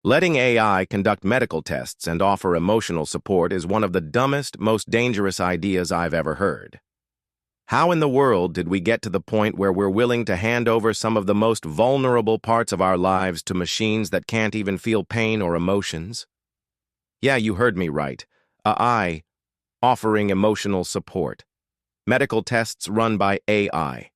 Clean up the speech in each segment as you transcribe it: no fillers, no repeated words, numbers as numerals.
Letting AI conduct medical tests and offer emotional support is one of the dumbest, most dangerous ideas I've ever heard. How in the world did we get to the point where we're willing to hand over some of the most vulnerable parts of our lives to machines that can't even feel pain or emotions? Yeah, you heard me right. AI, offering emotional support. Medical tests run by AI.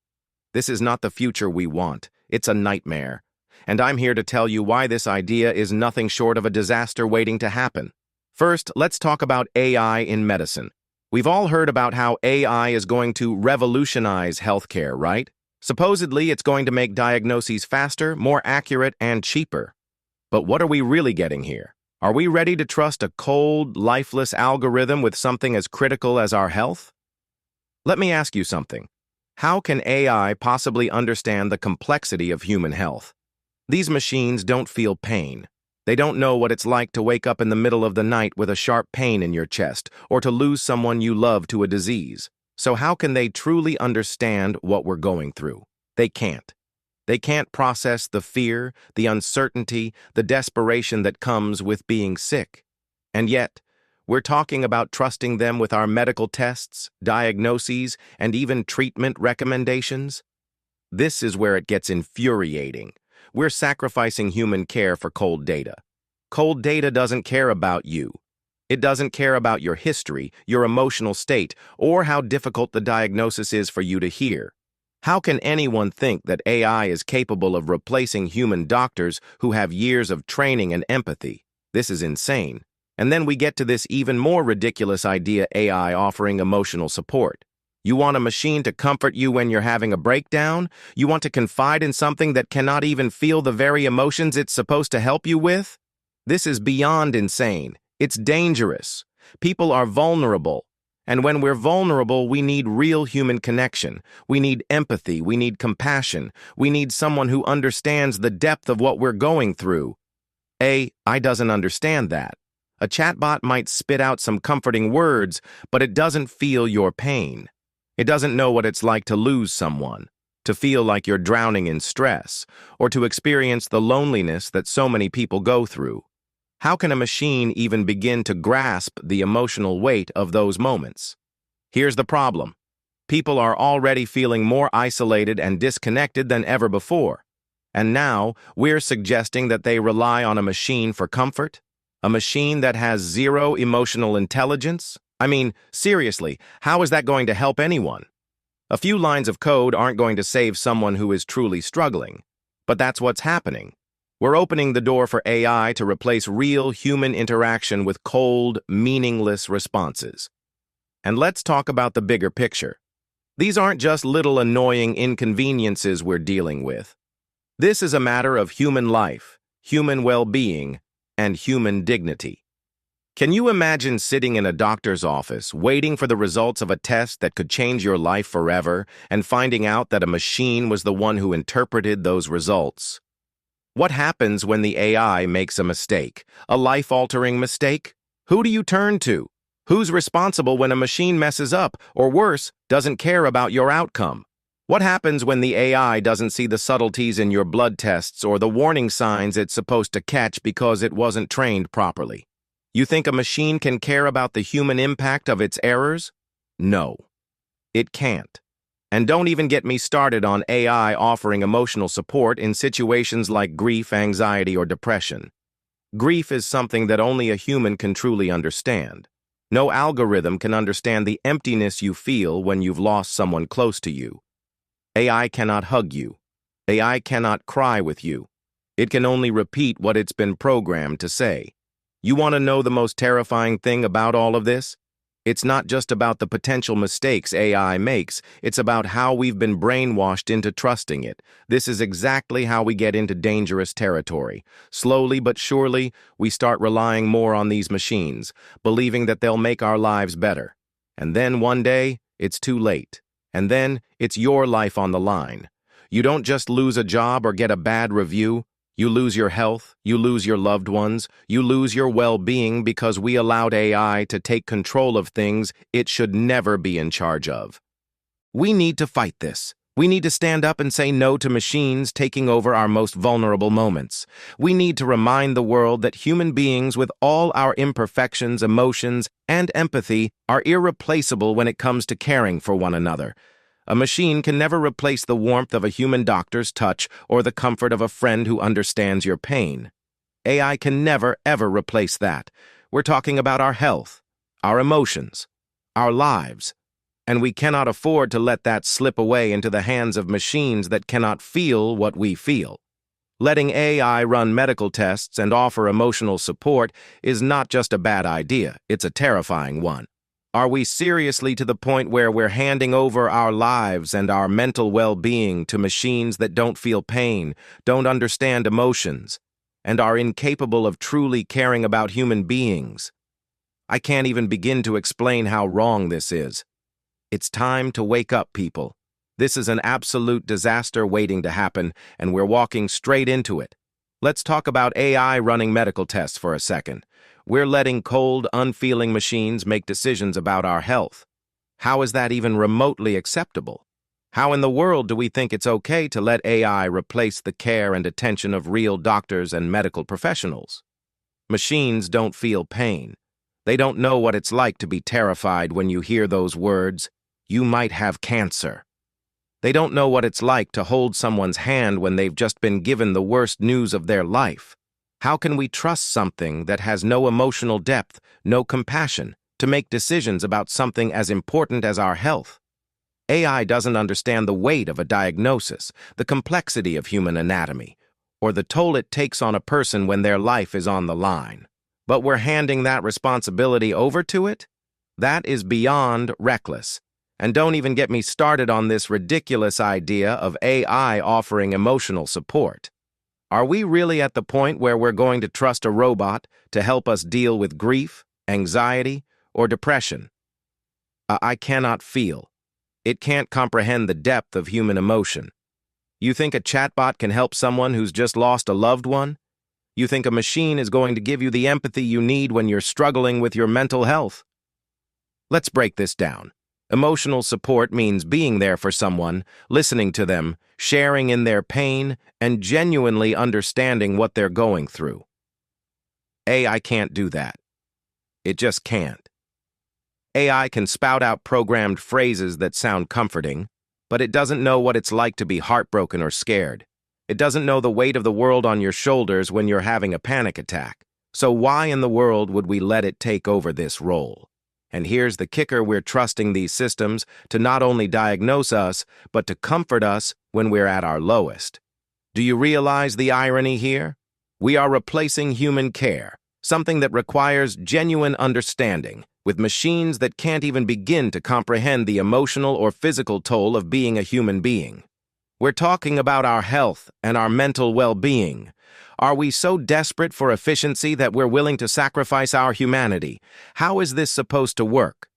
This is not the future we want. It's a nightmare. And I'm here to tell you why this idea is nothing short of a disaster waiting to happen. First, let's talk about AI in medicine. We've all heard about how AI is going to revolutionize healthcare, right? Supposedly, it's going to make diagnoses faster, more accurate, and cheaper. But what are we really getting here? Are we ready to trust a cold, lifeless algorithm with something as critical as our health? Let me ask you something. How can AI possibly understand the complexity of human health? These machines don't feel pain. They don't know what it's like to wake up in the middle of the night with a sharp pain in your chest or to lose someone you love to a disease. So how can they truly understand what we're going through? They can't. They can't process the fear, the uncertainty, the desperation that comes with being sick. And yet, we're talking about trusting them with our medical tests, diagnoses, and even treatment recommendations. This is where it gets infuriating. We're sacrificing human care for cold data. Cold data doesn't care about you. It doesn't care about your history, your emotional state, or how difficult the diagnosis is for you to hear. How can anyone think that AI is capable of replacing human doctors who have years of training and empathy? This is insane. And then we get to this even more ridiculous idea: AI offering emotional support. You want a machine to comfort you when you're having a breakdown? You want to confide in something that cannot even feel the very emotions it's supposed to help you with? This is beyond insane. It's dangerous. People are vulnerable. And when we're vulnerable, we need real human connection. We need empathy. We need compassion. We need someone who understands the depth of what we're going through. AI doesn't understand that. A chatbot might spit out some comforting words, but it doesn't feel your pain. It doesn't know what it's like to lose someone, to feel like you're drowning in stress, or to experience the loneliness that so many people go through. How can a machine even begin to grasp the emotional weight of those moments? Here's the problem. People are already feeling more isolated and disconnected than ever before. And now, we're suggesting that they rely on a machine for comfort? A machine that has zero emotional intelligence? I mean, seriously, how is that going to help anyone? A few lines of code aren't going to save someone who is truly struggling. But that's what's happening. We're opening the door for AI to replace real human interaction with cold, meaningless responses. And let's talk about the bigger picture. These aren't just little annoying inconveniences we're dealing with. This is a matter of human life, human well-being, and human dignity. Can you imagine sitting in a doctor's office, waiting for the results of a test that could change your life forever, and finding out that a machine was the one who interpreted those results? What happens when the AI makes a mistake? A life-altering mistake? Who do you turn to? Who's responsible when a machine messes up, or worse, doesn't care about your outcome? What happens when the AI doesn't see the subtleties in your blood tests or the warning signs it's supposed to catch because it wasn't trained properly? You think a machine can care about the human impact of its errors? No, it can't. And don't even get me started on AI offering emotional support in situations like grief, anxiety, or depression. Grief is something that only a human can truly understand. No algorithm can understand the emptiness you feel when you've lost someone close to you. AI cannot hug you. AI cannot cry with you. It can only repeat what it's been programmed to say. You want to know the most terrifying thing about all of this? It's not just about the potential mistakes AI makes, it's about how we've been brainwashed into trusting it. This is exactly how we get into dangerous territory. Slowly but surely, we start relying more on these machines, believing that they'll make our lives better. And then one day, it's too late. And then, it's your life on the line. You don't just lose a job or get a bad review. You lose your health, you lose your loved ones, you lose your well-being because we allowed AI to take control of things it should never be in charge of. We need to fight this. We need to stand up and say no to machines taking over our most vulnerable moments. We need to remind the world that human beings with all our imperfections, emotions, and empathy are irreplaceable when it comes to caring for one another. A machine can never replace the warmth of a human doctor's touch or the comfort of a friend who understands your pain. AI can never, ever replace that. We're talking about our health, our emotions, our lives. And we cannot afford to let that slip away into the hands of machines that cannot feel what we feel. Letting AI run medical tests and offer emotional support is not just a bad idea, it's a terrifying one. Are we seriously to the point where we're handing over our lives and our mental well-being to machines that don't feel pain, don't understand emotions, and are incapable of truly caring about human beings? I can't even begin to explain how wrong this is. It's time to wake up, people. This is an absolute disaster waiting to happen, and we're walking straight into it. Let's talk about AI running medical tests for a second. We're letting cold, unfeeling machines make decisions about our health. How is that even remotely acceptable? How in the world do we think it's okay to let AI replace the care and attention of real doctors and medical professionals? Machines don't feel pain. They don't know what it's like to be terrified when you hear those words, "You might have cancer." They don't know what it's like to hold someone's hand when they've just been given the worst news of their life. How can we trust something that has no emotional depth, no compassion, to make decisions about something as important as our health? AI doesn't understand the weight of a diagnosis, the complexity of human anatomy, or the toll it takes on a person when their life is on the line. But we're handing that responsibility over to it? That is beyond reckless. And don't even get me started on this ridiculous idea of AI offering emotional support. Are we really at the point where we're going to trust a robot to help us deal with grief, anxiety, or depression? I cannot feel. It can't comprehend the depth of human emotion. You think a chatbot can help someone who's just lost a loved one? You think a machine is going to give you the empathy you need when you're struggling with your mental health? Let's break this down. Emotional support means being there for someone, listening to them, sharing in their pain, and genuinely understanding what they're going through. AI can't do that. It just can't. AI can spout out programmed phrases that sound comforting, but it doesn't know what it's like to be heartbroken or scared. It doesn't know the weight of the world on your shoulders when you're having a panic attack. So why in the world would we let it take over this role? And here's the kicker: we're trusting these systems to not only diagnose us, but to comfort us when we're at our lowest. Do you realize the irony here? We are replacing human care, something that requires genuine understanding, with machines that can't even begin to comprehend the emotional or physical toll of being a human being. We're talking about our health and our mental well-being. Are we so desperate for efficiency that we're willing to sacrifice our humanity? How is this supposed to work?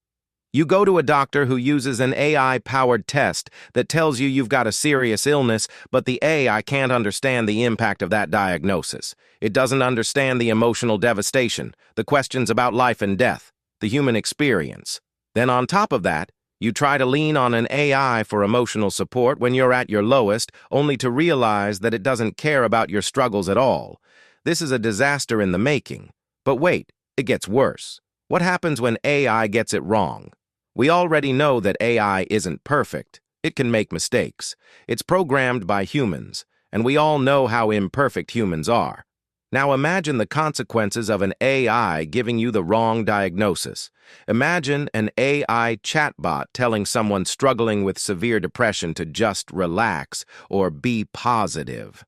You go to a doctor who uses an AI-powered test that tells you you've got a serious illness, but the AI can't understand the impact of that diagnosis. It doesn't understand the emotional devastation, the questions about life and death, the human experience. Then on top of that, you try to lean on an AI for emotional support when you're at your lowest, only to realize that it doesn't care about your struggles at all. This is a disaster in the making. But wait, it gets worse. What happens when AI gets it wrong? We already know that AI isn't perfect. It can make mistakes. It's programmed by humans, and we all know how imperfect humans are. Now imagine the consequences of an AI giving you the wrong diagnosis. Imagine an AI chatbot telling someone struggling with severe depression to just relax or be positive.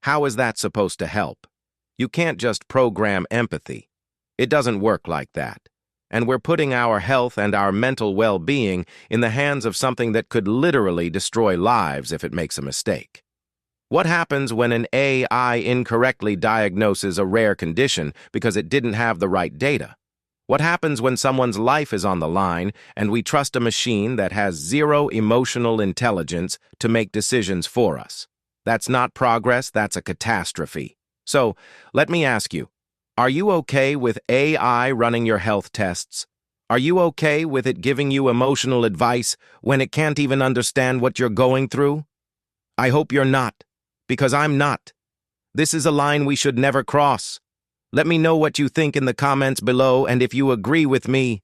How is that supposed to help? You can't just program empathy. It doesn't work like that. And we're putting our health and our mental well-being in the hands of something that could literally destroy lives if it makes a mistake. What happens when an AI incorrectly diagnoses a rare condition because it didn't have the right data? What happens when someone's life is on the line and we trust a machine that has zero emotional intelligence to make decisions for us? That's not progress, that's a catastrophe. So, let me ask you, are you okay with AI running your health tests? Are you okay with it giving you emotional advice when it can't even understand what you're going through? I hope you're not, because I'm not. This is a line we should never cross. Let me know what you think in the comments below, and if you agree with me,